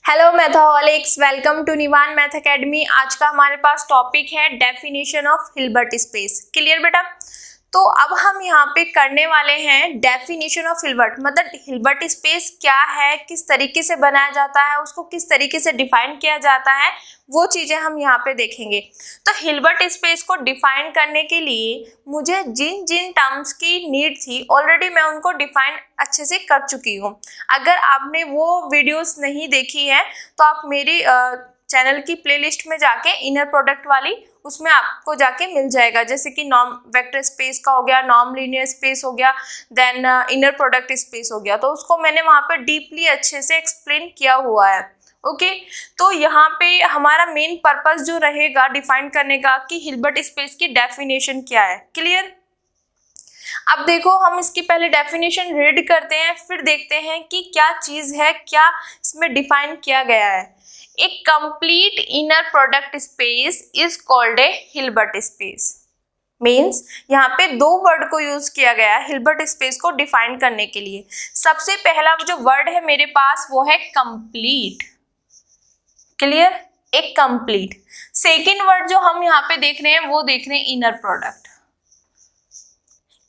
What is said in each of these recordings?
Hello mathaholics, welcome to Nivan math academy. आज का हमारे पास टॉपिक है definition of Hilbert space. Clear बेटा? तो अब हम यहाँ पे करने वाले हैं डेफिनेशन ऑफ हिल्बर्ट, मतलब हिल्बर्ट स्पेस क्या है, किस तरीके से बनाया जाता है, उसको किस तरीके से डिफाइन किया जाता है, वो चीजें हम यहाँ पे देखेंगे। तो हिल्बर्ट स्पेस को डिफाइन करने के लिए मुझे जिन जिन टर्म्स की नीड थी ऑलरेडी मैं उनको डिफाइन अच्छे से कर चुकी हूँ। अगर आपने वो वीडियोस नहीं देखी है तो आप मेरी चैनल की प्लेलिस्ट में जाके इनर प्रोडक्ट वाली, उसमें आपको जाके मिल जाएगा। जैसे कि नॉर्म वेक्टर स्पेस का हो गया, नॉर्म लीनियर स्पेस हो गया, देन इनर प्रोडक्ट स्पेस हो गया, तो उसको मैंने वहाँ पे डीपली अच्छे से एक्सप्लेन किया हुआ है। ओके, तो यहाँ पे हमारा मेन पर्पस जो रहेगा डिफाइन करने का कि हिल्बर्ट स्पेस की डेफिनेशन क्या है। क्लियर? अब देखो, हम इसकी पहले डेफिनेशन रीड करते हैं, फिर देखते हैं कि क्या चीज है, क्या इसमें डिफाइन किया गया है। A complete inner product space is called a Hilbert space. Means यहाँ पे दो वर्ड को यूज किया गया है हिल्बर्ट स्पेस को डिफाइन करने के लिए। सबसे पहला जो वर्ड है मेरे पास वो है कंप्लीट। क्लियर? एक कंप्लीट। सेकेंड वर्ड जो हम यहाँ पे देख रहे हैं वो देख रहे हैं इनर प्रोडक्ट,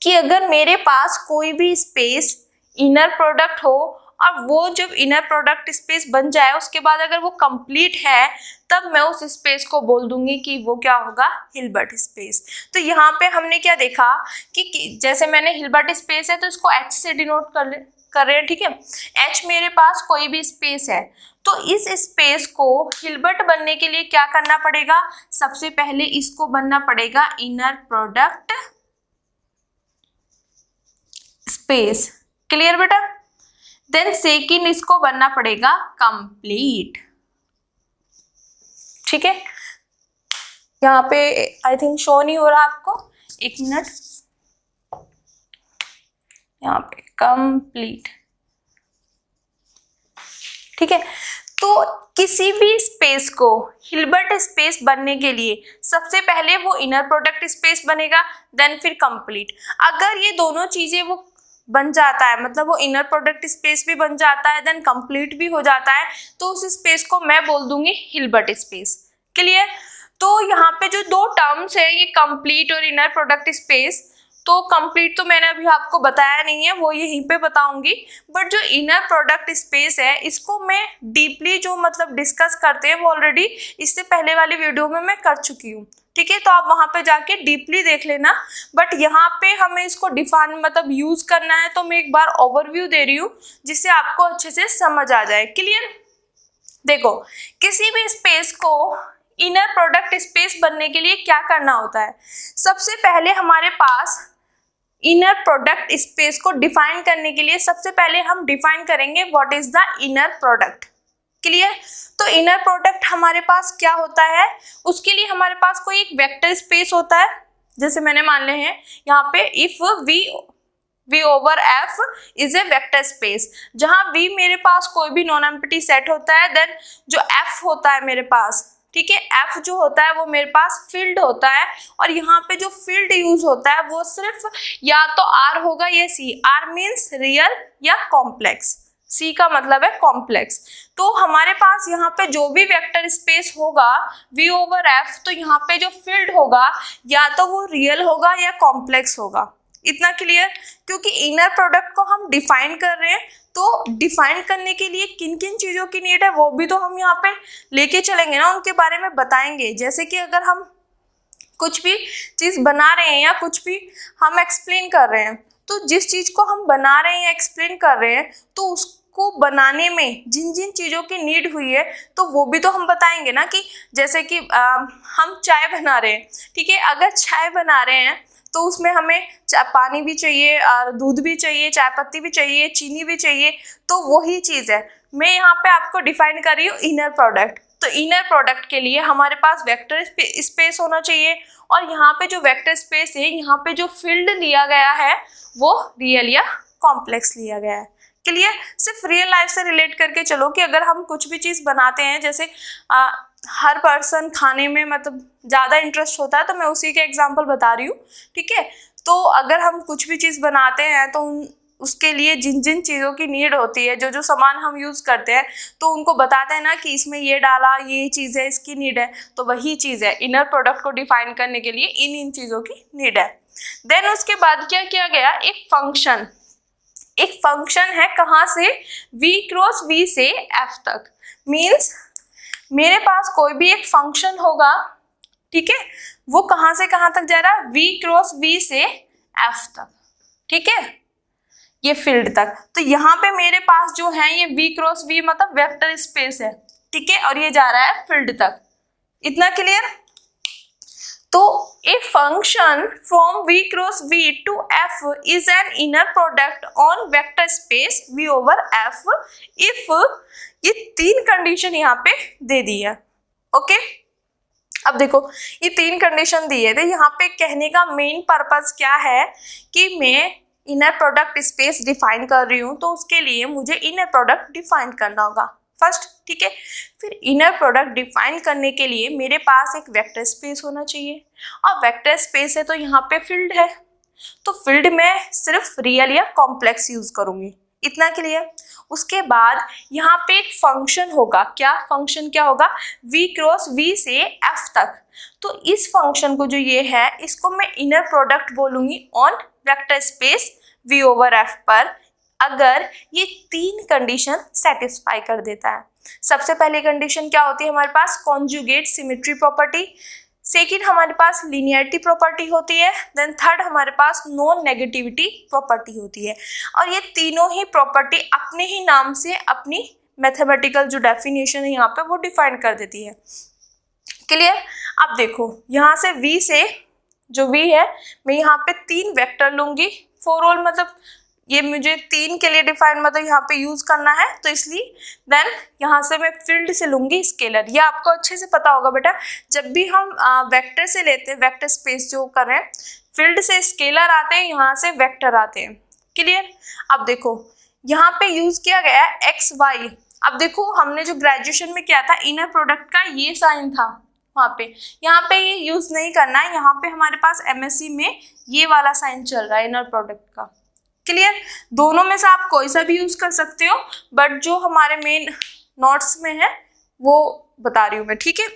कि अगर मेरे पास कोई भी स्पेस इनर प्रोडक्ट हो और वो जब इनर प्रोडक्ट स्पेस बन जाए उसके बाद अगर वो कंप्लीट है तब मैं उस स्पेस को बोल दूंगी कि वो क्या होगा, हिल्बर्ट स्पेस। तो यहाँ पे हमने क्या देखा कि जैसे मैंने हिल्बर्ट स्पेस है तो इसको H से डिनोट कर रहे हैं, ठीक है। H मेरे पास कोई भी स्पेस है, तो इस स्पेस को हिल्बर्ट बनने के लिए क्या करना पड़ेगा, सबसे पहले इसको बनना पड़ेगा इनर प्रोडक्ट स्पेस। क्लियर बेटा? देन सेकेंड इसको बनना पड़ेगा कंप्लीट। ठीक है, यहाँ पे आई थिंक शो नहीं हो रहा आपको, एक मिनट, यहाँ पे कंप्लीट। ठीक है, तो किसी भी स्पेस को हिल्बर्ट स्पेस बनने के लिए सबसे पहले वो इनर प्रोडक्ट स्पेस बनेगा, देन फिर कंप्लीट। अगर ये दोनों चीजें वो बन जाता है, मतलब वो इनर प्रोडक्ट स्पेस भी बन जाता है देन कंप्लीट भी हो जाता है, तो उस स्पेस को मैं बोल दूंगी हिल्बर्ट स्पेस। क्लियर? तो यहाँ पे जो दो टर्म्स है ये कंप्लीट और इनर प्रोडक्ट स्पेस, तो कंप्लीट तो मैंने अभी आपको बताया नहीं है, वो यहीं पे बताऊंगी। बट जो इनर प्रोडक्ट स्पेस है इसको मैं डीपली जो मतलब डिस्कस करते हैं वो ऑलरेडी इससे पहले वाली वीडियो में मैं कर चुकी हूँ। ठीक है, तो आप वहां पे जाके डीपली देख लेना। बट यहाँ पे हमें इसको डिफाइन मतलब यूज करना है, तो मैं एक बार ओवरव्यू दे रही हूँ जिससे आपको अच्छे से समझ आ जाए। क्लियर? देखो, किसी भी स्पेस को इनर प्रोडक्ट स्पेस बनने के लिए क्या करना होता है, सबसे पहले हमारे पास इनर प्रोडक्ट स्पेस को डिफाइन करने के लिए सबसे पहले हम डिफाइन करेंगे what is the inner product. Clear? तो इनर प्रोडक्ट हमारे पास क्या होता है, उसके लिए हमारे पास कोई एक वेक्टर स्पेस होता है। जैसे मैंने मान ले हैं यहाँ पे if V over F is a vector space, जहां V मेरे पास कोई भी नॉन एम्प्टी सेट होता है, देन जो F होता है मेरे पास, ठीक है, F जो होता है वो मेरे पास फील्ड होता है, और यहाँ पे जो फील्ड यूज होता है वो सिर्फ या तो R होगा या C। R मीन्स रियल या कॉम्प्लेक्स, C का मतलब है कॉम्प्लेक्स। तो हमारे पास यहाँ पे जो भी वेक्टर स्पेस होगा V over F, तो यहाँ पे जो फील्ड होगा या तो वो रियल होगा या कॉम्प्लेक्स होगा। इतना क्लियर? क्योंकि इनर प्रोडक्ट को हम डिफाइन कर रहे हैं, तो डिफाइन करने के लिए किन किन चीजों की नीड है वो भी तो हम यहाँ पे लेके चलेंगे ना, उनके बारे में बताएंगे। जैसे कि अगर हम कुछ भी चीज बना रहे हैं या कुछ भी हम एक्सप्लेन कर रहे हैं, तो जिस चीज को हम बना रहे हैं या एक्सप्लेन कर रहे हैं तो उसको बनाने में जिन जिन चीजों की नीड हुई है तो वो भी तो हम बताएंगे ना। कि जैसे कि हम चाय बना रहे हैं, ठीक है, अगर चाय बना रहे हैं तो उसमें हमें पानी भी चाहिए, दूध भी चाहिए, चाय पत्ती भी चाहिए, चीनी भी चाहिए, तो वही चीज़ है। मैं यहाँ पे आपको डिफाइन कर रही हूँ इनर प्रोडक्ट। तो इनर प्रोडक्ट के लिए हमारे पास वेक्टर स्पेस होना चाहिए, और यहाँ पे जो वेक्टर स्पेस है यहाँ पे जो फील्ड लिया गया है वो रियल या कॉम्प्लेक्स लिया गया है। क्लियर? सिर्फ रियल लाइफ से रिलेट करके चलो कि अगर हम कुछ भी चीज़ बनाते हैं, जैसे हर पर्सन खाने में मतलब ज़्यादा इंटरेस्ट होता है, तो मैं उसी के एग्जांपल बता रही हूँ। ठीक है, तो अगर हम कुछ भी चीज़ बनाते हैं तो उसके लिए जिन जिन चीज़ों की नीड होती है, जो जो सामान हम यूज़ करते हैं, तो उनको बताते हैं ना कि इसमें ये डाला, ये चीज़ है, इसकी नीड है, तो वही चीज़ है। इनर प्रोडक्ट को डिफाइन करने के लिए इन चीज़ों की नीड है। देन उसके बाद क्या किया गया, एक फंक्शन है कहाँ से, V क्रॉस V से F तक। मीन्स मेरे पास कोई भी एक फंक्शन होगा, ठीक है, वो कहाँ से कहाँ तक जा रहा है, V क्रॉस V से F तक, ठीक है, ये फील्ड तक। तो यहाँ पे मेरे पास जो है ये V क्रॉस V मतलब वेक्टर स्पेस है, ठीक है, और ये जा रहा है फील्ड तक। इतना क्लियर। तो a function from V cross V to F is an inner product on vector space V over F if, ये 3 कंडीशन यहाँ पे दे दी है। ओके, अब देखो ये 3 कंडीशन दी है। तो यहाँ पे कहने का मेन पर्पस क्या है कि मैं इनर प्रोडक्ट स्पेस डिफाइन कर रही हूँ, तो उसके लिए मुझे इनर प्रोडक्ट डिफाइन करना होगा फर्स्ट, ठीक है। फिर इनर प्रोडक्ट डिफाइन करने के लिए मेरे पास एक वेक्टर स्पेस होना चाहिए, और वेक्टर स्पेस है तो यहाँ पे फील्ड है, तो फील्ड में सिर्फ रियल या कॉम्प्लेक्स यूज करूंगी। इतना क्लियर। उसके बाद यहाँ पे एक फंक्शन होगा, क्या फंक्शन क्या होगा, V क्रॉस V से F तक। तो इस फंक्शन को जो ये है, इसको मैं इनर प्रोडक्ट बोलूंगी on vector space V over F पर, अगर ये 3 कंडीशन सेटिस्फाई कर देता है। सबसे पहली कंडीशन क्या होती है हमारे पास, कॉन्जुगेट सिमेट्री प्रॉपर्टी। सेकंड हमारे पास लीनियरिटी प्रॉपर्टी होती है। देन थर्ड हमारे पास नॉन नेगेटिविटी प्रॉपर्टी होती है। और ये तीनों ही प्रॉपर्टी अपने ही नाम से अपनी मैथमेटिकल जो डेफिनेशन है यहाँ पे वो डिफाइन कर देती है। क्लियर। अब देखो यहाँ से V से जो V है, मैं यहाँ पे 3 वेक्टर लूंगी फॉर ऑल, मतलब ये मुझे 3 के लिए डिफाइन मतलब यहाँ पे यूज करना है, तो इसलिए देन यहाँ से मैं फील्ड से लूंगी स्केलर। ये आपको अच्छे से पता होगा बेटा, जब भी हम वेक्टर से लेते हैं, वेक्टर स्पेस जो कर रहे हैं, फील्ड से स्केलर आते हैं, यहाँ से वेक्टर आते हैं। क्लियर। अब देखो यहाँ पे यूज किया गया है एक्स वाई। अब देखो हमने जो ग्रेजुएशन में किया था, इनर प्रोडक्ट का ये साइन था वहाँ पे, यहाँ पे ये यूज नहीं करना है। यहाँ पे हमारे पास MSc में ये वाला साइन चल रहा है इनर प्रोडक्ट का। क्लियर। दोनों में से आप कोई सा भी यूज कर सकते हो, बट जो हमारे मेन नोट्स में है वो बता रही हूँ मैं, ठीक है।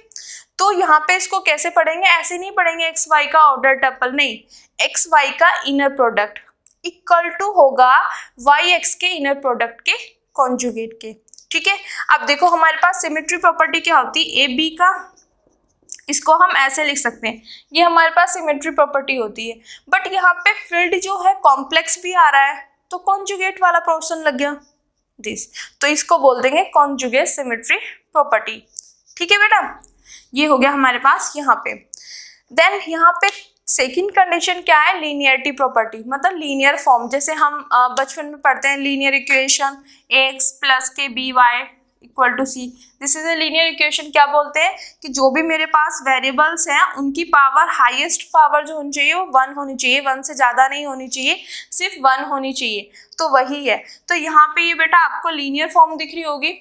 तो यहाँ पे इसको कैसे पढ़ेंगे, ऐसे नहीं पढ़ेंगे एक्स वाई का ऑर्डर टपल, नहीं, एक्स वाई का इनर प्रोडक्ट इक्वल टू होगा वाई एक्स के इनर प्रोडक्ट के कॉन्जुगेट के, ठीक है। अब देखो हमारे पास सिमेट्री प्रॉपर्टी क्या होती है, ए बी का, इसको हम ऐसे लिख सकते हैं, ये हमारे पास सिमेट्री प्रॉपर्टी होती है। बट यहाँ पे फील्ड जो है कॉम्प्लेक्स भी आ रहा है, तो कॉन्जुगेट वाला पोर्शन लग गया दिस, तो इसको बोल देंगे कॉन्जुगेट सिमेट्री प्रॉपर्टी, ठीक है बेटा। ये हो गया हमारे पास यहाँ पे। देन यहाँ पे सेकंड कंडीशन क्या है, लीनियरिटी प्रॉपर्टी, मतलब लीनियर फॉर्म। जैसे हम बचपन में पढ़ते हैं लीनियर इक्वेशन, x प्लस के b y equal to c, this is a linear equation. क्या बोलते हैं कि जो भी मेरे पास वेरिएबल्स हैं उनकी पावर, हाईएस्ट पावर जो होनी चाहिए वो 1 होनी चाहिए, 1 से ज़्यादा नहीं होनी चाहिए, सिर्फ 1 होनी चाहिए, तो वही है। तो यहाँ पे ये बेटा आपको लीनियर फॉर्म दिख रही होगी,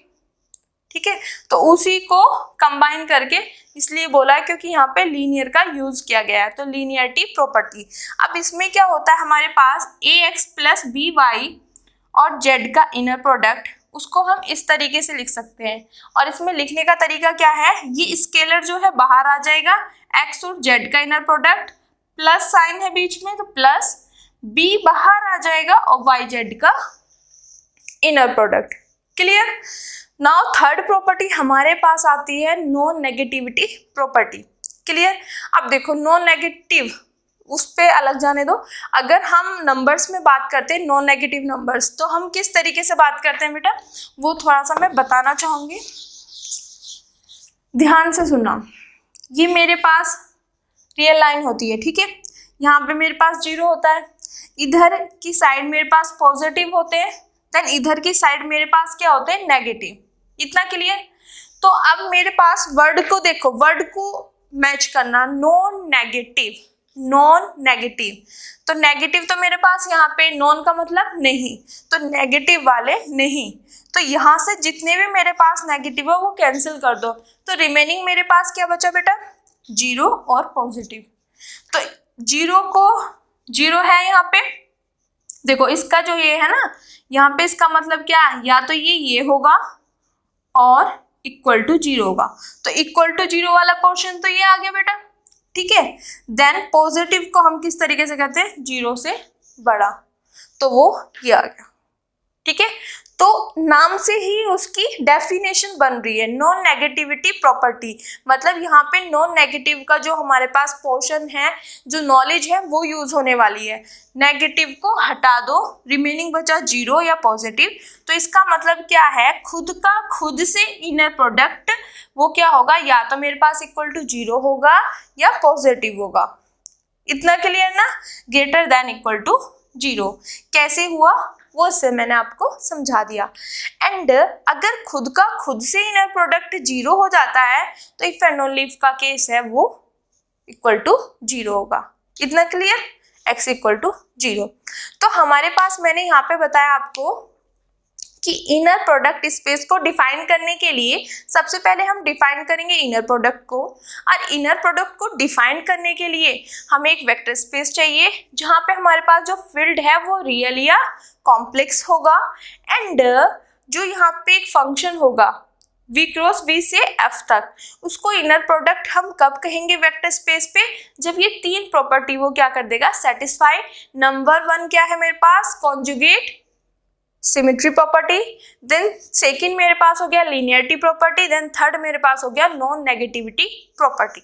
ठीक है। तो उसी को कंबाइन करके इसलिए बोला है क्योंकि यहाँ पे लीनियर का यूज किया गया है, तो लीनियरिटी प्रॉपर्टी। अब इसमें क्या होता है हमारे पास ax प्लस बी वाई और z का इनर प्रोडक्ट, उसको हम इस तरीके से लिख सकते हैं। और इसमें लिखने का तरीका क्या है, ये स्केलर जो है बाहर आ जाएगा, x और z का इनर प्रोडक्ट, प्लस साइन है बीच में तो प्लस b बाहर आ जाएगा और y z का inner product. Clear. Now third property हमारे पास आती है नॉन नेगेटिविटी प्रॉपर्टी। क्लियर। अब देखो नॉन नेगेटिव, उस पे अलग जाने दो। अगर हम नंबर्स में बात करते हैं नॉन नेगेटिव नंबर्स, तो हम किस तरीके से बात करते हैं बेटा, वो थोड़ा सा मैं बताना चाहूंगी, ध्यान से सुनना। ये मेरे पास रियल लाइन होती है, ठीक है। यहाँ पे मेरे पास 0 होता है, इधर की साइड मेरे पास पॉजिटिव होते हैं, देन इधर की साइड मेरे पास क्या होते हैं, नेगेटिव। इतना क्लियर। तो अब मेरे पास वर्ड को देखो, वर्ड को मैच करना, नॉन नेगेटिव, नॉन नेगेटिव। तो नेगेटिव तो मेरे पास यहाँ पे, नॉन का मतलब नहीं, तो नेगेटिव वाले नहीं। तो यहाँ से जितने भी मेरे पास नेगेटिव है वो कैंसिल कर दो, तो रिमेनिंग मेरे पास क्या बचा बेटा, 0 और पॉजिटिव। तो 0 को 0 है यहाँ पे, देखो इसका जो ये है ना, यहाँ पे इसका मतलब क्या है, या तो ये होगा और इक्वल टू 0 होगा, तो इक्वल टू 0 वाला पोर्शन तो ये आ गया बेटा, ठीक है। देन पॉजिटिव को हम किस तरीके से कहते हैं, 0 से बड़ा, तो वो ये आ गया, ठीक है। तो नाम से ही उसकी डेफिनेशन बन रही है, नॉन नेगेटिविटी प्रॉपर्टी, मतलब यहाँ पे नॉन नेगेटिव का जो हमारे पास पोर्शन है, जो नॉलेज है वो यूज होने वाली है। नेगेटिव को हटा दो, रिमेनिंग बचा 0 या पॉजिटिव, तो इसका मतलब क्या है, खुद का खुद से इनर प्रोडक्ट वो क्या होगा, या तो मेरे पास इक्वल टू 0 होगा या पॉजिटिव होगा। इतना क्लियर ना, ग्रेटर देन इक्वल टू 0 कैसे हुआ वो से मैंने आपको समझा दिया। एंड अगर खुद का खुद से इनर प्रोडक्ट 0 हो जाता है तो इफ एंड ओनली इफ का केस है वो इक्वल टू 0 होगा। इतना क्लियर, x इक्वल टू 0। तो हमारे पास मैंने यहाँ पे बताया आपको कि इनर प्रोडक्ट स्पेस को डिफाइन करने के लिए सबसे पहले हम डिफाइन करेंगे इनर प्रोडक्ट को, और इनर प्रोडक्ट को डिफाइन करने के लिए हमें एक वेक्टर स्पेस चाहिए जहाँ पे हमारे पास जो फील्ड है वो रियल या कॉम्प्लेक्स होगा। एंड जो यहाँ पे एक फंक्शन होगा v क्रॉस v से f तक, उसको इनर प्रोडक्ट हम कब कहेंगे वेक्टर स्पेस पे, जब ये तीन प्रॉपर्टी वो क्या कर देगा, सेटिस्फाई। नंबर 1 क्या है मेरे पास, conjugate symmetry property, then second मेरे पास हो गया लीनियरिटी प्रॉपर्टी, देन थर्ड मेरे पास हो गया नॉन नेगेटिविटी प्रॉपर्टी,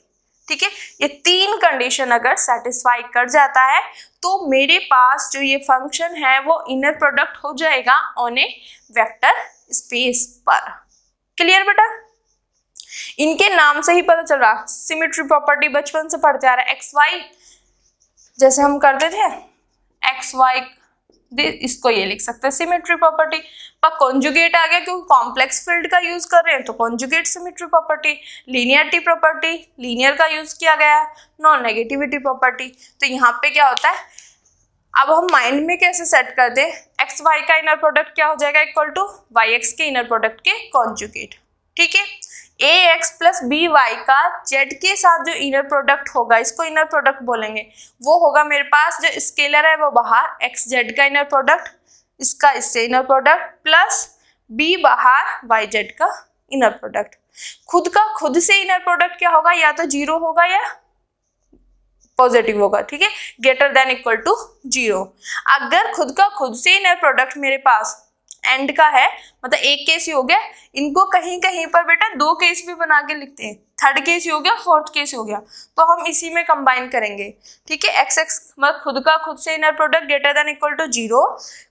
ठीक है। ये तीन कंडीशन अगर सेटिस्फाई कर जाता है तो मेरे पास जो ये फंक्शन है वो इनर प्रोडक्ट हो जाएगा ऑन ए वेक्टर स्पेस पर। क्लियर बेटा, इनके नाम से ही पता चल रहा, सिमेट्री प्रॉपर्टी बचपन से पढ़ते आ रहा है, एक्स वाई जैसे हम करते थे, एक्स वाई इसको ये लिख सकते हैं सिमेट्री प्रॉपर्टी। पर कॉन्जुगेट आ गया क्योंकि कॉम्प्लेक्स फील्ड का यूज कर रहे हैं तो conjugate symmetry property. Linearity property, linear का यूज किया गया है। नॉन नेगेटिविटी प्रॉपर्टी, तो यहाँ पे क्या होता है, अब हम माइंड में कैसे सेट कर दें, एक्स वाई का इनर प्रोडक्ट क्या हो जाएगा, इक्वल टू वाई एक्स के इनर प्रोडक्ट के कॉन्जुगेट, ठीक है। ए एक्स प्लस बी वाई का जेड के साथ जो इनर प्रोडक्ट होगा, इसको इनर प्रोडक्ट बोलेंगे, वो होगा मेरे पास जो स्केलर है वो बाहर एक्स जेड का इनर प्रोडक्ट, इसका इससे इनर प्रोडक्ट, प्लस बी बाहर वाई जेड का इनर प्रोडक्ट। खुद का खुद से इनर प्रोडक्ट क्या होगा, या तो 0 होगा या पॉजिटिव होगा, ठीक है, ग्रेटर देन इक्वल टू 0। अगर खुद का खुद से इनर प्रोडक्ट मेरे पास एंड का है, मतलब एक केस ही हो गया, इनको कहीं कहीं पर बेटा 2 केस भी बना के लिखते हैं, थर्ड केस ही हो गया, फोर्थ केस हो गया, तो हम इसी में कंबाइन करेंगे, ठीक है। एक्स एक्स मतलब खुद का खुद से inner product greater than equal to 0,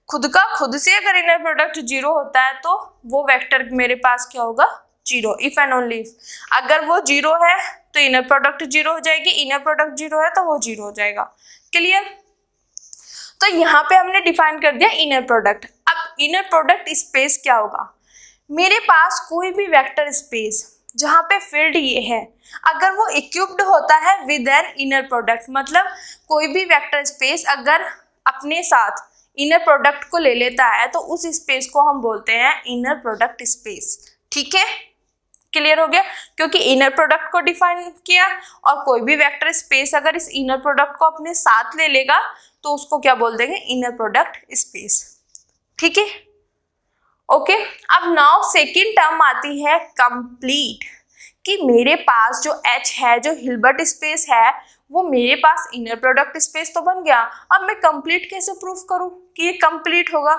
खुद का खुद से अगर इनर प्रोडक्ट 0 होता है तो वो वेक्टर मेरे पास क्या होगा, 0, इफ एंड ओनली इफ। अगर वो 0 है तो इनर प्रोडक्ट 0 हो जाएगी, इनर प्रोडक्ट 0 है तो वो 0 हो जाएगा। क्लियर, तो यहाँ पे हमने डिफाइन कर दिया इनर प्रोडक्ट। अब इनर प्रोडक्ट स्पेस क्या होगा, मेरे पास कोई भी वेक्टर स्पेस जहाँ पे फील्ड ये है, अगर वो इक्विप्ड होता है विद एन इनर प्रोडक्ट, मतलब कोई भी वेक्टर स्पेस अगर अपने साथ इनर प्रोडक्ट को ले लेता है तो उस स्पेस को हम बोलते हैं इनर प्रोडक्ट स्पेस, ठीक है। क्लियर हो गया, क्योंकि इनर प्रोडक्ट को डिफाइन किया और कोई भी वेक्टर स्पेस अगर इस इनर प्रोडक्ट को अपने साथ ले लेगा तो उसको क्या बोल देंगे, इनर प्रोडक्ट स्पेस, ठीक है। ओके, अब नाउ सेकंड टर्म आती है कंप्लीट, कि मेरे पास जो H है, जो हिल्बर्ट स्पेस है, वो मेरे पास इनर प्रोडक्ट स्पेस तो बन गया। अब मैं कंप्लीट कैसे प्रूफ करूं कि ये कंप्लीट होगा,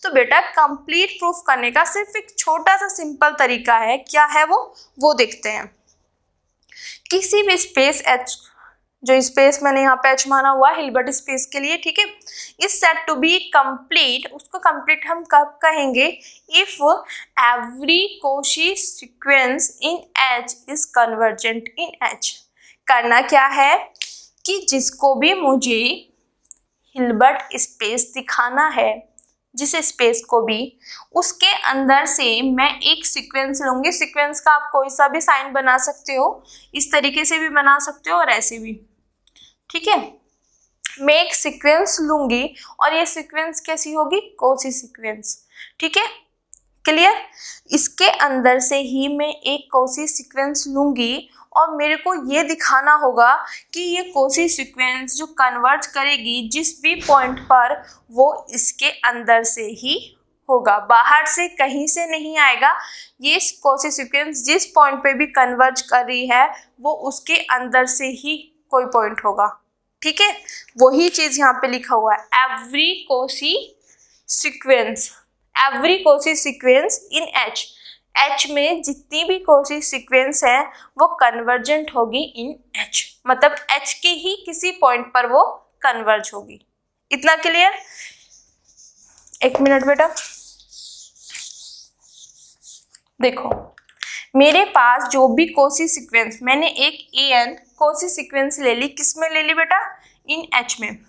तो बेटा कंप्लीट प्रूफ करने का सिर्फ एक छोटा सा सिंपल तरीका है, क्या है वो देखते हैं। किसी भी स्पेस H, जो स्पेस मैंने यहाँ पे H माना हुआ हिल्बर्ट स्पेस के लिए, ठीक है, is said to be complete, उसको कंप्लीट हम कब कहेंगे, if every Cauchy sequence in H is convergent in H। करना क्या है कि जिसको भी मुझे हिल्बर्ट स्पेस दिखाना है, जिस स्पेस को भी, उसके अंदर से मैं एक सीक्वेंस लूंगी। सीक्वेंस का आप कोई सा भी साइन बना सकते हो, इस तरीके से भी बना सकते हो और ऐसे भी, ठीक है। मैं एक सीक्वेंस लूंगी और ये सीक्वेंस कैसी होगी, कोशी सीक्वेंस, ठीक है। क्लियर, इसके अंदर से ही मैं एक कोशी सीक्वेंस लूंगी और मेरे को ये दिखाना होगा कि ये कॉची सीक्वेंस जो कन्वर्ज करेगी जिस भी पॉइंट पर, वो इसके अंदर से ही होगा, बाहर से कहीं से नहीं आएगा। ये कॉची सीक्वेंस जिस पॉइंट पे भी कन्वर्ज कर रही है वो उसके अंदर से ही कोई पॉइंट होगा, ठीक है। वही चीज यहाँ पे लिखा हुआ है, every Cauchy sequence in H में जितनी भी कॉची सीक्वेंस है वो कन्वर्जेंट होगी इन एच, मतलब एच के ही किसी पॉइंट पर वो कन्वर्ज होगी। इतना क्लियर? एक मिनट बेटा, देखो मेरे पास जो भी कॉची सीक्वेंस, मैंने एक an कॉची सीक्वेंस ले ली, किस में ले ली बेटा? इन एच में,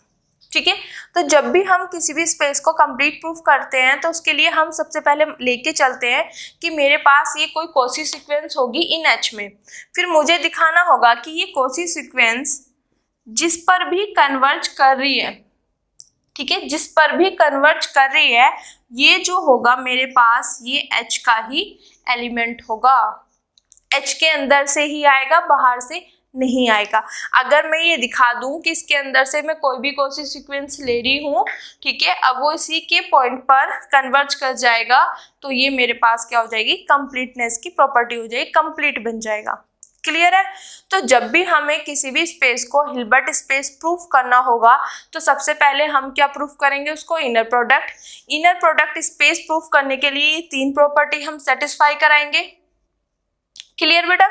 ठीक है। तो जब भी हम किसी भी स्पेस को कंप्लीट प्रूफ करते हैं तो उसके लिए हम सबसे पहले लेके चलते हैं कि मेरे पास ये कोई कॉची सीक्वेंस होगी इन एच में, फिर मुझे दिखाना होगा कि ये कॉची सीक्वेंस जिस पर भी कन्वर्ज कर रही है, ठीक है, जिस पर भी कन्वर्ज कर रही है, ये जो होगा मेरे पास ये एच का ही एलिमेंट होगा, एच के अंदर से ही आएगा, बाहर से नहीं आएगा। अगर मैं ये दिखा दूं कि इसके अंदर से मैं कोई भी कॉची सीक्वेंस ले रही हूँ, ठीक है, अब वो इसी के पॉइंट पर कन्वर्ज कर जाएगा, तो ये मेरे पास क्या हो जाएगी? कंप्लीटनेस की प्रॉपर्टी हो जाएगी, कंप्लीट बन जाएगा। क्लियर है? तो जब भी हमें किसी भी स्पेस को हिल्बर्ट स्पेस प्रूफ करना होगा तो सबसे पहले हम क्या प्रूफ करेंगे? उसको inner product. Inner product space proof करने के लिए 3 प्रॉपर्टी हम सेटिस्फाई कराएंगे। क्लियर बेटा?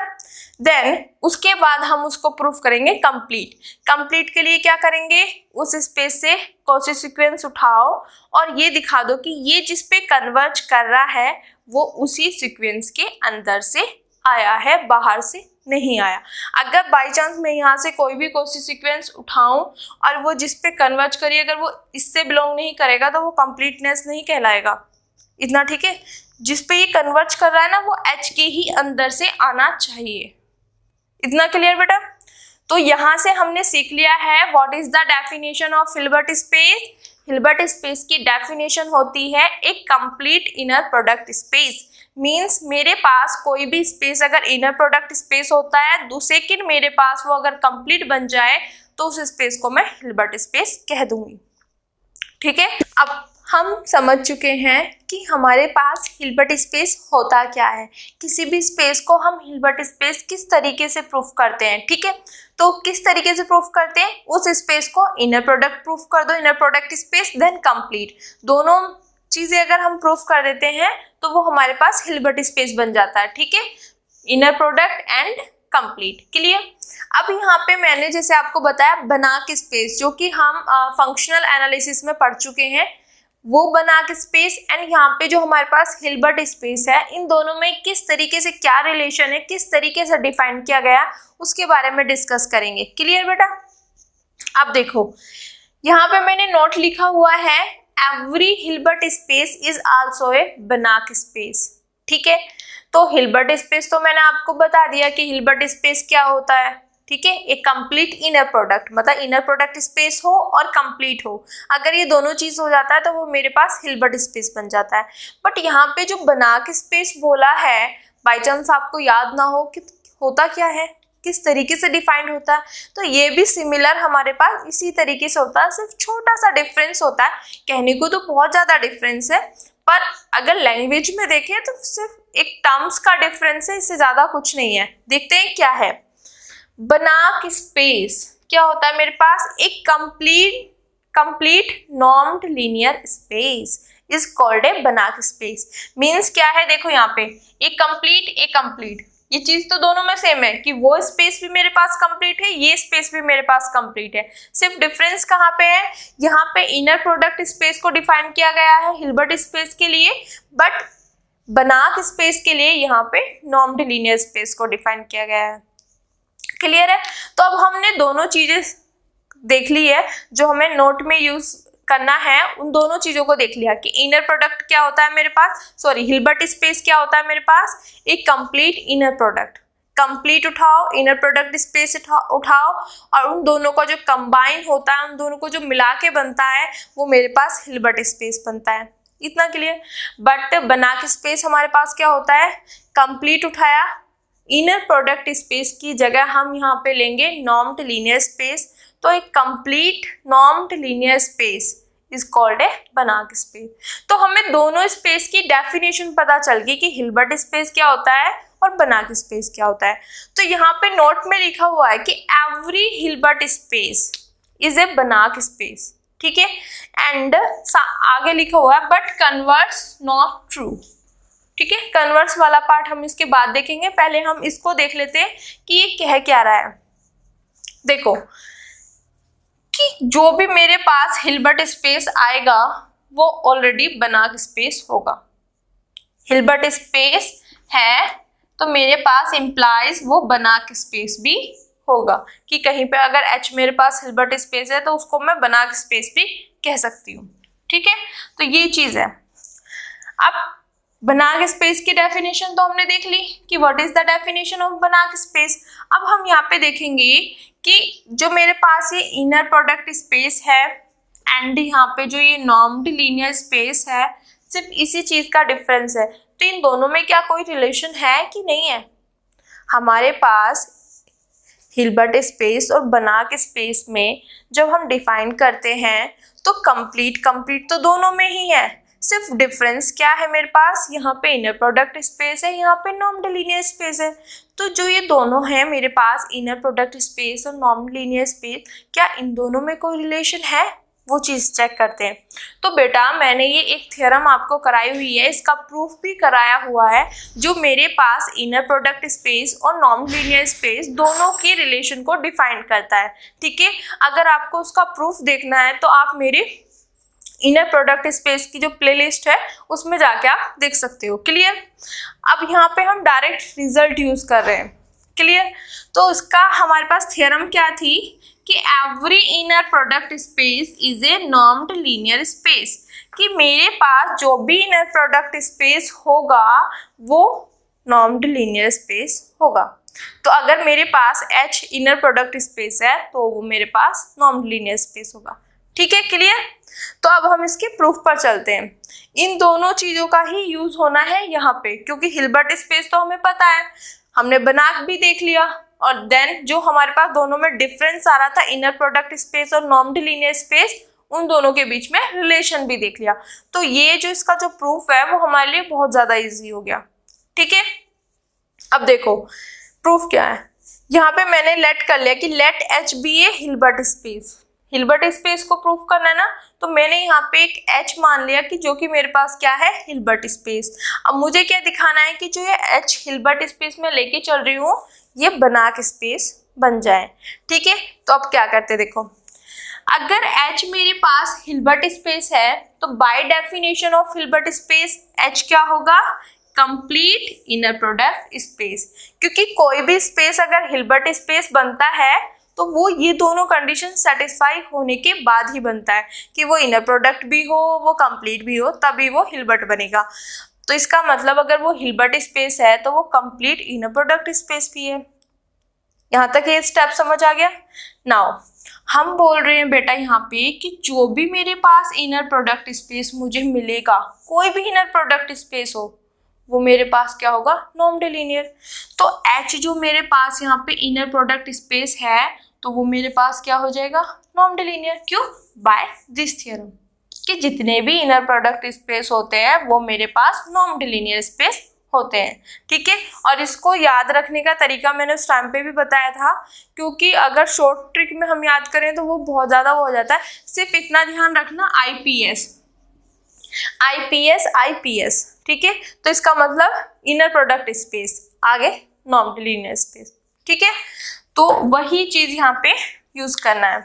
देन उसके बाद हम उसको प्रूफ करेंगे कंप्लीट। कंप्लीट के लिए क्या करेंगे? उस स्पेस से कॉची सीक्वेंस उठाओ और ये दिखा दो कि ये जिस पे कन्वर्ज कर रहा है वो उसी सीक्वेंस के अंदर से आया है, बाहर से नहीं आया। अगर बाई चांस मैं यहाँ से कोई भी कॉची सीक्वेंस उठाऊं और वो जिस पे कन्वर्ज करिए अगर वो इससे बिलोंग नहीं करेगा तो वो कंप्लीटनेस नहीं कहलाएगा। इतना ठीक है? जिस पे ये कन्वर्ज कर रहा है ना वो एच के ही अंदर से आना चाहिए। इतना क्लियर बेटा? तो यहाँ से हमने सीख लिया है what is the definition of Hilbert space. Hilbert space की डेफिनेशन होती है एक complete inner product space. Means मेरे पास कोई भी स्पेस अगर इनर प्रोडक्ट स्पेस होता है दूसरे कि मेरे पास वो अगर कंप्लीट बन जाए तो उस स्पेस को मैं हिल्बर्ट स्पेस कह दूंगी। ठीक है, अब हम समझ चुके हैं कि हमारे पास हिल्बर्ट स्पेस होता क्या है, किसी भी स्पेस को हम हिल्बर्ट स्पेस किस तरीके से प्रूफ करते हैं। ठीक है, तो किस तरीके से प्रूफ करते हैं? उस स्पेस को इनर प्रोडक्ट प्रूफ कर दो, inner product space then complete, दोनों चीजें अगर हम प्रूफ कर देते हैं तो वो हमारे पास हिल्बर्ट स्पेस बन जाता है। ठीक है, inner product and complete. Clear? अब यहाँ पे मैंने जैसे आपको बताया बनाक स्पेस जो कि हम फंक्शनल एनालिसिस में पढ़ चुके हैं, वो बनाक स्पेस एंड यहाँ पे जो हमारे पास हिल्बर्ट स्पेस है, इन दोनों में किस तरीके से क्या रिलेशन है, किस तरीके से डिफाइन किया गया उसके बारे में डिस्कस करेंगे। क्लियर बेटा? अब देखो यहाँ पे मैंने नोट लिखा हुआ है every Hilbert space is also a Banach space. ठीक है, तो हिल्बर्ट स्पेस तो मैंने आपको बता दिया कि हिल्बर्ट स्पेस क्या होता है। ठीक है, एक कंप्लीट इनर प्रोडक्ट, मतलब इनर प्रोडक्ट स्पेस हो और कंप्लीट हो, अगर ये दोनों चीज हो जाता है तो वो मेरे पास हिल्बर्ट स्पेस बन जाता है। बट यहाँ पे जो बनाक स्पेस बोला है, बाई चांस आपको याद ना हो कि होता क्या है, किस तरीके से डिफाइंड होता है, तो ये भी सिमिलर हमारे पास इसी तरीके से होता है, सिर्फ छोटा सा डिफरेंस होता है। कहने को तो बहुत ज्यादा डिफरेंस है, पर अगर लैंग्वेज में देखें तो सिर्फ एक टर्म्स का डिफरेंस है, इससे ज्यादा कुछ नहीं है। देखते हैं क्या है। बनाक स्पेस क्या होता है मेरे पास? एक complete normed linear space is called a Banach space. Means क्या है, देखो यहाँ पे एक कंप्लीट, ये चीज तो दोनों में सेम है कि वो स्पेस भी मेरे पास कंप्लीट है, ये स्पेस भी मेरे पास कंप्लीट है। सिर्फ डिफरेंस कहाँ पे है? यहाँ पे इनर प्रोडक्ट स्पेस को डिफाइन किया गया है हिल्बर्ट स्पेस के लिए, बट बनाक स्पेस के लिए यहाँ पे नॉर्म्ड लीनियर स्पेस को डिफाइन किया गया है। क्लियर है? तो अब हमने दोनों चीजें देख ली है जो हमें नोट में यूज करना है, उन दोनों चीजों को देख लिया कि इनर प्रोडक्ट क्या होता है मेरे पास, हिल्बर्ट स्पेस क्या होता है मेरे पास, एक कंप्लीट इनर प्रोडक्ट। कंप्लीट उठाओ, इनर प्रोडक्ट स्पेस उठाओ और उन दोनों का जो कंबाइन होता है, उन दोनों को जो मिला के बनता है वो मेरे पास हिल्बर्ट स्पेस बनता है। इतना क्लियर? बट बनाक स्पेस हमारे पास क्या होता है? कंप्लीट उठाया, इनर प्रोडक्ट स्पेस की जगह हम यहाँ पे लेंगे नॉर्म्ड लीनियर स्पेस। तो एक complete normed linear space is called a Banach space. तो हमें दोनों स्पेस की डेफिनेशन पता चल गई कि हिल्बर्ट स्पेस क्या होता है और बनाक स्पेस क्या होता है। तो यहाँ पे नोट में लिखा हुआ है कि every Hilbert space is A Banach space, ठीक है। एंड आगे लिखा हुआ है बट कन्वर्स नॉट ट्रू, ठीक है। कन्वर्स वाला पार्ट हम इसके बाद देखेंगे, पहले हम इसको देख लेते हैं कि ये कह क्या रहा है। देखो कि जो भी मेरे पास हिल्बर्ट स्पेस आएगा वो ऑलरेडी बनाक स्पेस होगा। हिल्बर्ट स्पेस है तो मेरे पास इंप्लाइज वो बनाक स्पेस भी होगा, कि कहीं पे अगर H मेरे पास हिल्बर्ट स्पेस है तो उसको मैं बनाक स्पेस भी कह सकती हूँ, ठीक है। तो ये चीज है। अब बनाक स्पेस की डेफिनेशन तो हमने देख ली कि what is the definition of बनाक स्पेस। अब हम यहाँ पे देखेंगे कि जो मेरे पास ये इनर प्रोडक्ट स्पेस है एंड यहाँ पे जो ये नॉर्म्ड लीनियर स्पेस है, सिर्फ इसी चीज का डिफरेंस है। तो इन दोनों में क्या कोई रिलेशन है कि नहीं है? हमारे पास हिल्बर्ट स्पेस और बनाक स्पेस में जब हम डिफाइन करते हैं तो कंप्लीट तो दोनों में ही है, सिर्फ डिफरेंस क्या है मेरे पास, यहाँ पे इनर प्रोडक्ट स्पेस है, यहाँ पे नॉर्म्ड लीनियर स्पेस है। तो जो ये दोनों हैं मेरे पास इनर प्रोडक्ट स्पेस और नॉर्म्ड लीनियर स्पेस, क्या इन दोनों में कोई रिलेशन है, वो चीज़ चेक करते हैं। तो बेटा मैंने ये एक थ्योरम आपको कराई हुई है, इसका प्रूफ भी कराया हुआ है, जो मेरे पास इनर प्रोडक्ट स्पेस और नॉर्म्ड लीनियर स्पेस दोनों के रिलेशन को डिफाइन करता है, ठीक है। अगर आपको उसका प्रूफ देखना है तो आप मेरे इनर प्रोडक्ट स्पेस की जो प्लेलिस्ट है उसमें जाके आप देख सकते हो। क्लियर? अब यहाँ पे हम डायरेक्ट रिजल्ट यूज कर रहे हैं। क्लियर? तो उसका हमारे पास थ्योरम क्या थी कि every inner product space is a normed linear space, कि मेरे पास जो भी इनर प्रोडक्ट स्पेस होगा वो नॉर्म्ड लीनियर स्पेस होगा। तो अगर मेरे पास H इनर प्रोडक्ट स्पेस है तो वो मेरे पास नॉर्म्ड लीनियर स्पेस होगा, ठीक है। क्लियर? तो अब हम इसके प्रूफ पर चलते हैं। इन दोनों चीजों का ही यूज होना है यहाँ पे, क्योंकि हिल्बर्ट स्पेस तो हमें पता है, हमने बनाक भी देख लिया, और देन जो हमारे पास दोनों में डिफरेंस आ रहा था इनर प्रोडक्ट स्पेस और नॉर्म्ड लीनियर स्पेस, उन दोनों के बीच में रिलेशन भी देख लिया। तो ये जो इसका जो प्रूफ है वो हमारे लिए बहुत ज्यादा इजी हो गया, ठीक है। अब देखो प्रूफ क्या है। यहाँ पे मैंने लेट कर लिया कि लेट H बी ए हिल्बर्ट स्पेस। हिल्बर्ट स्पेस को प्रूफ करना है ना, तो मैंने यहाँ पे एक H मान लिया कि जो कि मेरे पास क्या है, हिल्बर्ट स्पेस। अब मुझे क्या दिखाना है कि जो ये H हिल्बर्ट स्पेस में लेके चल रही हूँ ये बनाक स्पेस बन जाए, ठीक है। तो अब क्या करते देखो, अगर H मेरे पास हिल्बर्ट स्पेस है तो by definition of Hilbert space H क्या होगा, कंप्लीट इनर प्रोडक्ट स्पेस। क्योंकि कोई भी स्पेस अगर हिल्बर्ट स्पेस बनता है तो वो ये दोनों कंडीशन सेटिस्फाई होने के बाद ही बनता है, कि वो इनर प्रोडक्ट भी हो वो कंप्लीट भी हो, तभी वो हिल्बर्ट बनेगा। तो इसका मतलब अगर वो हिल्बर्ट स्पेस है तो वो कंप्लीट इनर प्रोडक्ट स्पेस भी है। यहाँ तक ये स्टेप समझ आ गया। नाउ हम बोल रहे हैं बेटा यहाँ पे कि जो भी मेरे पास इनर प्रोडक्ट स्पेस मुझे मिलेगा, कोई भी इनर प्रोडक्ट स्पेस हो, वो मेरे पास क्या होगा, नॉर्म्ड लीनियर। तो H जो मेरे पास यहाँ पे इनर प्रोडक्ट स्पेस है तो वो मेरे पास क्या हो जाएगा, नॉर्म्ड लीनियर। क्यों? बाय दिस थ्योरम, कि जितने भी इनर प्रोडक्ट स्पेस होते हैं वो मेरे पास नॉर्म्ड लीनियर स्पेस होते हैं, ठीक है। और इसको याद रखने का तरीका मैंने उस टाइम पे भी बताया था, क्योंकि अगर शॉर्ट ट्रिक में हम याद करें तो वो बहुत ज़्यादा वो हो जाता है। सिर्फ इतना ध्यान रखना, IPS, ठीक है। तो इसका मतलब इनर प्रोडक्ट स्पेस, आगे नॉर्म्ड लीनियर स्पेस, ठीक है। तो वही चीज यहाँ पे यूज करना है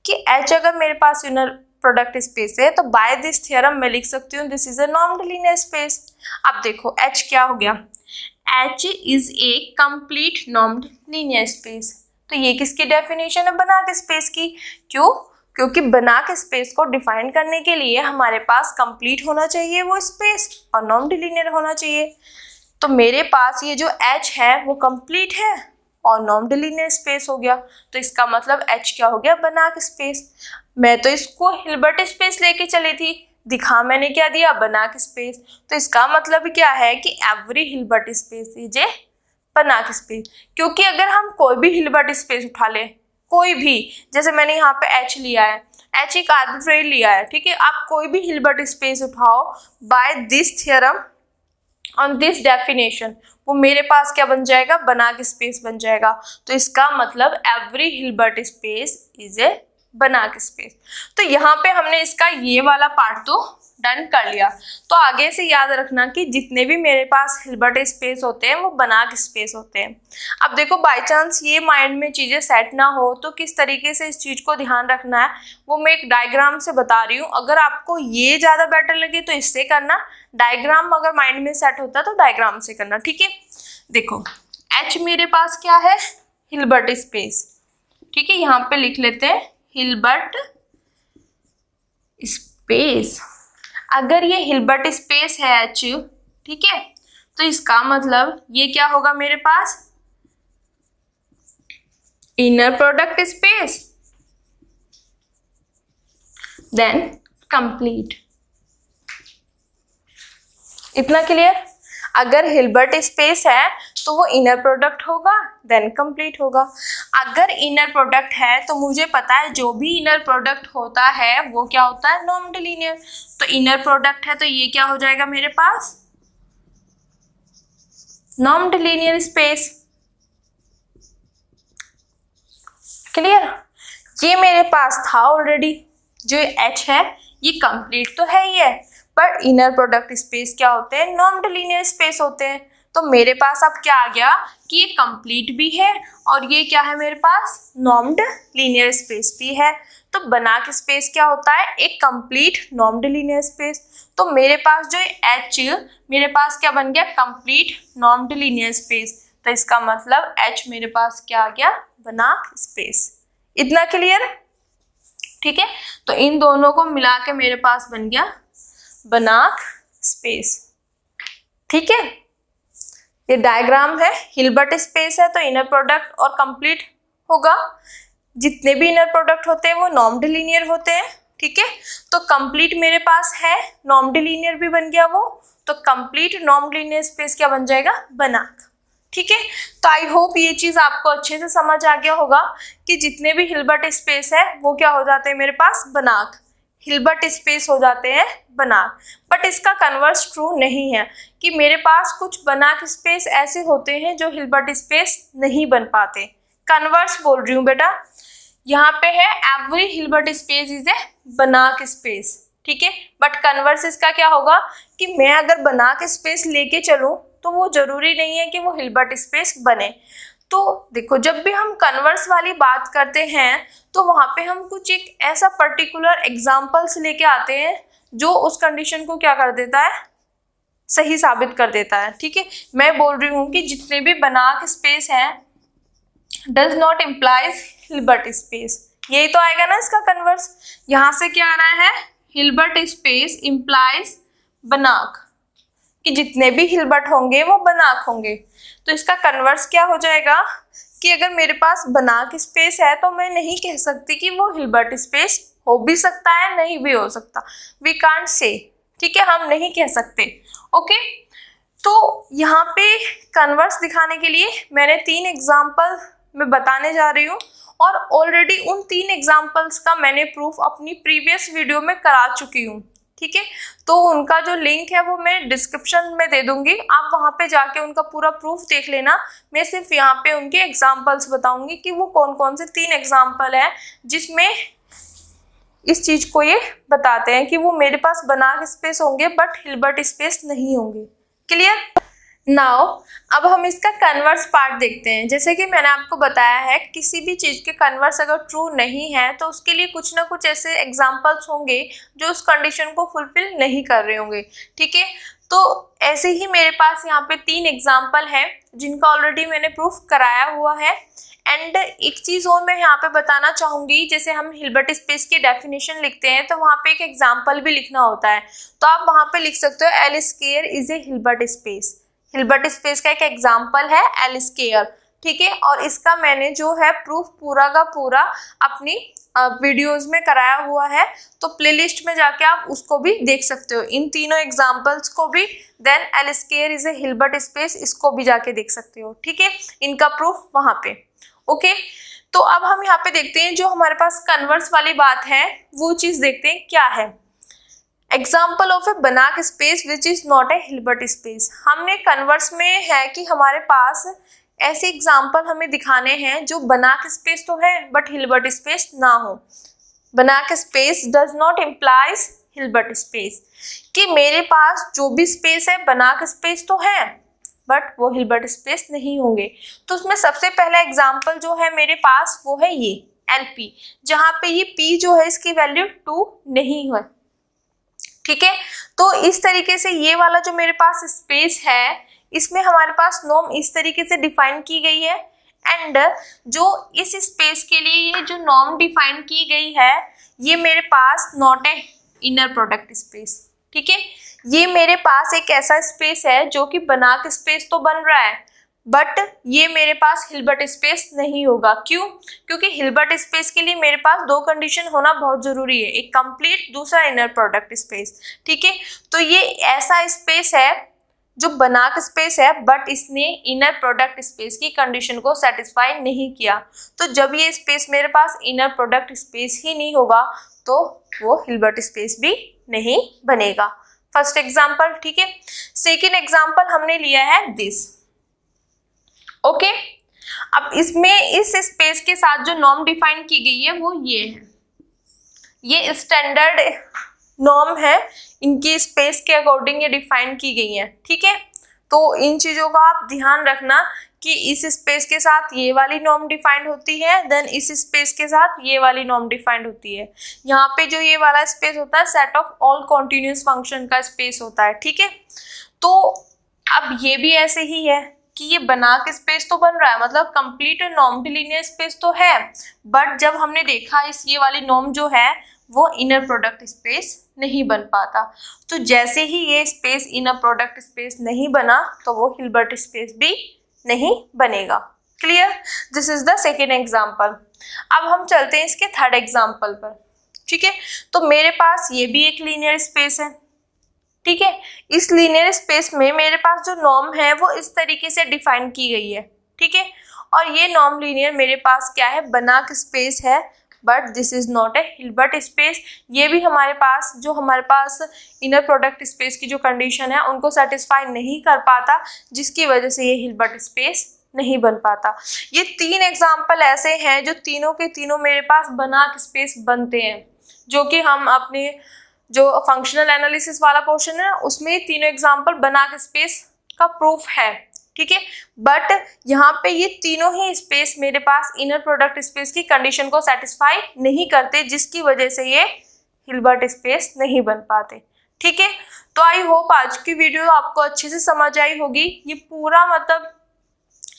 कि H अगर मेरे पास इनर प्रोडक्ट स्पेस है तो बाय दिस थ्योरम मैं लिख सकती हूँ this is a normed linear space. अब देखो H क्या हो गया, H is a complete normed linear space. तो ये किसकी डेफिनेशन है, बनाक स्पेस की। क्यों? क्योंकि बनाक स्पेस को डिफाइन करने के लिए हमारे पास कंप्लीट होना चाहिए वो स्पेस और नॉर्म्ड लीनियर होना चाहिए। तो मेरे पास ये जो H है वो कंप्लीट है और नॉर्म्ड लीनियर स्पेस हो गया। तो इसका मतलब H क्या हो गया, बनाक स्पेस। मैं तो इसको हिल्बर्ट स्पेस लेके चली थी, दिखा मैंने क्या दिया, बनाक स्पेस। तो इसका मतलब क्या है कि every Hilbert space is A Banach space. क्योंकि अगर हम कोई भी हिल्बर्ट स्पेस उठा ले, कोई भी, जैसे मैंने यहाँ पे H लिया है, H एक आर्बिट्रेरी लिया है, ठीक है, आप कोई भी हिल्बर्ट स्पेस उठाओ by this theorem on this definition, वो मेरे पास क्या बन जाएगा, बनाक स्पेस बन जाएगा। तो इसका मतलब every Hilbert space is A Banach space. तो यहाँ पे हमने इसका ये वाला पार्ट तो डन कर लिया। तो आगे से याद रखना कि जितने भी मेरे पास हिल्बर्ट स्पेस होते हैं वो बनाक स्पेस होते हैं। अब देखो बाय चांस ये माइंड में चीज़ें सेट ना हो तो किस तरीके से इस चीज़ को ध्यान रखना है वो मैं एक डायग्राम से बता रही हूँ। अगर आपको ये ज़्यादा बेटर लगे तो इससे करना, डायग्राम अगर माइंड में सेट होता तो डायग्राम से करना, ठीक है। देखो H मेरे पास क्या है, हिल्बर्ट स्पेस, ठीक है, यहाँ पे लिख लेते हैं हिल्बर्ट स्पेस। अगर ये हिल्बर्ट स्पेस है H, ठीक है, तो इसका मतलब ये क्या होगा मेरे पास, inner product space, then complete. इतना क्लियर। अगर हिल्बर्ट स्पेस है तो वो इनर प्रोडक्ट होगा, देन कंप्लीट होगा। अगर इनर प्रोडक्ट है तो मुझे पता है जो भी इनर प्रोडक्ट होता है वो क्या होता है, नॉन लीनियर। तो इनर प्रोडक्ट है तो ये क्या हो जाएगा मेरे पास, नॉन लीनियर स्पेस। क्लियर। ये मेरे पास था ऑलरेडी, जो H है ये कंप्लीट तो है ही है, पर इनर प्रोडक्ट स्पेस क्या होते हैं, नॉन लीनियर स्पेस होते हैं। तो मेरे पास अब क्या आ गया कि ये कंप्लीट भी है और ये क्या है मेरे पास, नॉन लीनियर स्पेस भी है। तो बनाक स्पेस क्या होता है, एक कंप्लीट नॉन लीनियर स्पेस। तो मेरे पास जो H मेरे पास क्या बन गया, कंप्लीट नॉन लीनियर स्पेस। तो इसका मतलब H मेरे पास क्या आ गया, बनाक स्पेस। इतना क्लियर, ठीक है। तो इन दोनों को मिला के मेरे पास बन गया बनाक स्पेस, ठीक है। ये डायग्राम है, हिल्बर्ट स्पेस है तो इनर प्रोडक्ट और कंप्लीट होगा। जितने भी इनर प्रोडक्ट होते हैं वो नॉन लीनियर होते हैं, ठीक है। तो कंप्लीट मेरे पास है, नॉन लीनियर भी बन गया वो, तो कंप्लीट नॉन लीनियर स्पेस क्या बन जाएगा, बनाक, ठीक है। तो आई होप ये चीज आपको अच्छे से समझ आ गया होगा कि जितने भी हिल्बर्ट स्पेस है वो क्या हो जाते हैं मेरे पास, बनाक, हिल्बर्ट स्पेस हो जाते हैं बनाक। बट इसका कन्वर्स ट्रू नहीं है कि मेरे पास कुछ बनाक स्पेस ऐसे होते हैं जो हिल्बर्ट स्पेस नहीं बन पाते। कन्वर्स बोल रही हूँ बेटा, यहाँ पे है every Hilbert space is A Banach space, ठीक है। बट कन्वर्स इसका क्या होगा कि मैं अगर बनाक स्पेस लेके चलूँ तो वो जरूरी नहीं है कि वो हिल्बर्ट स्पेस बने। तो देखो जब भी हम कन्वर्स वाली बात करते हैं तो वहाँ पे हम कुछ एक ऐसा पर्टिकुलर एग्जाम्पल्स लेके आते हैं जो उस कंडीशन को क्या कर देता है, सही साबित कर देता है, ठीक है। मैं बोल रही हूँ कि जितने भी बनाक स्पेस हैं does not implies Hilbert space, यही तो आएगा ना इसका कन्वर्स। यहाँ से क्या आ रहा है, हिल्बर्ट स्पेस इम्प्लाइज बनाक, कि जितने भी हिल्बर्ट होंगे वो बनाक होंगे। तो इसका कन्वर्स क्या हो जाएगा कि अगर मेरे पास बनाक स्पेस है तो मैं नहीं कह सकती कि वो हिल्बर्ट स्पेस हो भी सकता है, नहीं भी हो सकता, वी कांट से, ठीक है, हम नहीं कह सकते, ओके। तो यहाँ पे कन्वर्स दिखाने के लिए मैंने 3 एग्जाम्पल मैं बताने जा रही हूँ और ऑलरेडी उन 3 एग्जाम्पल्स का मैंने प्रूफ अपनी प्रीवियस वीडियो में करा चुकी हूँ, ठीक है। तो उनका जो लिंक है वो मैं डिस्क्रिप्शन में दे दूंगी, आप वहाँ पे जाके उनका पूरा प्रूफ देख लेना। मैं सिर्फ यहाँ पे उनके एग्जाम्पल्स बताऊंगी कि वो कौन कौन से 3 एग्जाम्पल हैं जिसमें इस चीज को ये बताते हैं कि वो मेरे पास बनाक स्पेस होंगे बट हिल्बर्ट स्पेस नहीं होंगे। क्लियर। नाउ अब हम इसका कन्वर्स पार्ट देखते हैं। जैसे कि मैंने आपको बताया है किसी भी चीज़ के कन्वर्स अगर ट्रू नहीं है तो उसके लिए कुछ ना कुछ ऐसे एग्जाम्पल्स होंगे जो उस कंडीशन को फुलफिल नहीं कर रहे होंगे, ठीक है। तो ऐसे ही मेरे पास यहाँ पे 3 एग्जाम्पल हैं जिनका ऑलरेडी मैंने प्रूफ कराया हुआ है। एंड एक चीज़ और मैं यहाँ पे बताना चाहूँगी, जैसे हम हिल्बर्ट स्पेस की डेफिनेशन लिखते हैं तो वहाँ पे एक एग्जाम्पल भी लिखना होता है, तो आप वहाँ पे लिख सकते हो L square is a Hilbert space. Hilbert space का एक एग्जाम्पल है एल स्क्वायर, ठीक है। और इसका मैंने जो है प्रूफ पूरा का पूरा अपनी वीडियोस में कराया हुआ है, तो प्लेलिस्ट में जाके आप उसको भी देख सकते हो, इन तीनों एग्जांपल्स को भी, then L square is a Hilbert space, इसको भी जाके देख सकते हो, ठीक है, इनका प्रूफ वहां पे। ओके, तो अब हम यहाँ पे देखते हैं जो हमारे पास कन्वर्स वाली बात है वो चीज देखते हैं क्या है। Example of A Banach space which is not a Hilbert space. हमने कन्वर्स में है कि हमारे पास ऐसे एग्जाम्पल हमें दिखाने हैं जो बनाक स्पेस तो है बट हिल्बर्ट स्पेस ना हो। बनाक space does not implies Hilbert space, कि मेरे पास जो भी स्पेस है बनाक स्पेस तो है बट वो हिल्बर्ट स्पेस नहीं होंगे। तो उसमें सबसे पहला एग्जाम्पल जो है मेरे पास वो है ये LP, जहाँ पे ये P जो है इसकी वैल्यू 2 नहीं है, ठीक है। तो इस तरीके से ये वाला जो मेरे पास स्पेस है इसमें हमारे पास नॉर्म इस तरीके से डिफाइन की गई है, एंड जो इस स्पेस के लिए ये जो नॉर्म डिफाइन की गई है ये मेरे पास not a inner product space, ठीक है। ये मेरे पास एक ऐसा स्पेस है जो कि बनाक स्पेस तो बन रहा है बट ये मेरे पास हिल्बर्ट स्पेस नहीं होगा। क्यों? क्योंकि हिल्बर्ट स्पेस के लिए मेरे पास दो कंडीशन होना बहुत जरूरी है, एक कंप्लीट, दूसरा इनर प्रोडक्ट स्पेस, ठीक है। तो ये ऐसा स्पेस है जो बनाक स्पेस है बट इसने इनर प्रोडक्ट स्पेस की कंडीशन को सेटिस्फाई नहीं किया। तो जब ये स्पेस मेरे पास इनर प्रोडक्ट स्पेस ही नहीं होगा तो वो हिल्बर्ट स्पेस भी नहीं बनेगा। फर्स्ट एग्जाम्पल, ठीक है। सेकेंड एग्जाम्पल हमने लिया है दिस, ओके। अब इसमें इस स्पेस के साथ जो नॉर्म डिफाइन की गई है वो ये है, ये स्टैंडर्ड नॉर्म है, इनकी स्पेस के अकॉर्डिंग ये डिफाइन की गई है, ठीक है। तो इन चीजों का आप ध्यान रखना कि इस स्पेस के साथ ये वाली नॉर्म डिफाइंड होती है, देन इस स्पेस के साथ ये वाली नॉर्म डिफाइंड होती है। यहाँ पे जो ये वाला स्पेस होता है set of all continuous function का स्पेस होता है, ठीक है। तो अब ये भी ऐसे ही है कि ये बनाक स्पेस तो बन रहा है, मतलब कंप्लीट नॉर्म लीनियर स्पेस तो है, बट जब हमने देखा इस ये वाली नॉर्म जो है वो इनर प्रोडक्ट स्पेस नहीं बन पाता। तो जैसे ही ये स्पेस इनर प्रोडक्ट स्पेस नहीं बना तो वो हिल्बर्ट स्पेस भी नहीं बनेगा। Clear? This is the second example. अब हम चलते हैं इसके थर्ड एग्जाम्पल पर, ठीक है। तो मेरे पास ये भी एक लीनियर स्पेस है, ठीक है। इस लीनियर स्पेस में मेरे पास जो नॉर्म है वो इस तरीके से डिफाइन की गई है, ठीक है। और ये नॉर्म लीनियर मेरे पास क्या है, बनाक स्पेस है but this is not a Hilbert space. ये भी हमारे पास इनर प्रोडक्ट स्पेस की जो कंडीशन है उनको सेटिस्फाई नहीं कर पाता, जिसकी वजह से ये हिल्बर्ट स्पेस नहीं बन पाता। ये तीन एग्जाम्पल ऐसे हैं जो तीनों के तीनों मेरे पास बनाक स्पेस बनते हैं, जो कि हम अपने जो फंक्शनल एनालिसिस वाला पोर्शन है उसमें तीनों एग्जाम्पल बनाक स्पेस का प्रूफ है, ठीक है। बट यहाँ पे ये तीनों ही स्पेस मेरे पास इनर प्रोडक्ट स्पेस की कंडीशन को सेटिस्फाई नहीं करते, जिसकी वजह से ये हिल्बर्ट स्पेस नहीं बन पाते, ठीक है। तो आई होप आज की वीडियो आपको अच्छे से समझ आई होगी। ये पूरा मतलब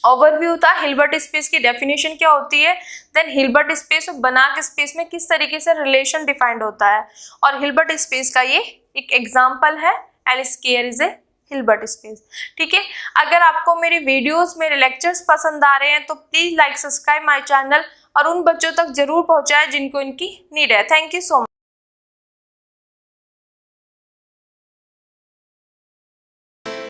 ओवरव्यू था हिल्बर्ट स्पेस की डेफिनेशन क्या होती है, देन हिल्बर्ट स्पेस और बनाक स्पेस में किस तरीके से रिलेशन डिफाइंड होता है, और हिल्बर्ट स्पेस का ये एक एग्जाम्पल है L square is a Hilbert space, ठीक है। अगर आपको मेरे वीडियोस मेरे लेक्चर्स पसंद आ रहे हैं तो please like subscribe my channel और उन बच्चों तक जरूर पहुंचाएं जिनको इनकी नीड है। Thank you so much.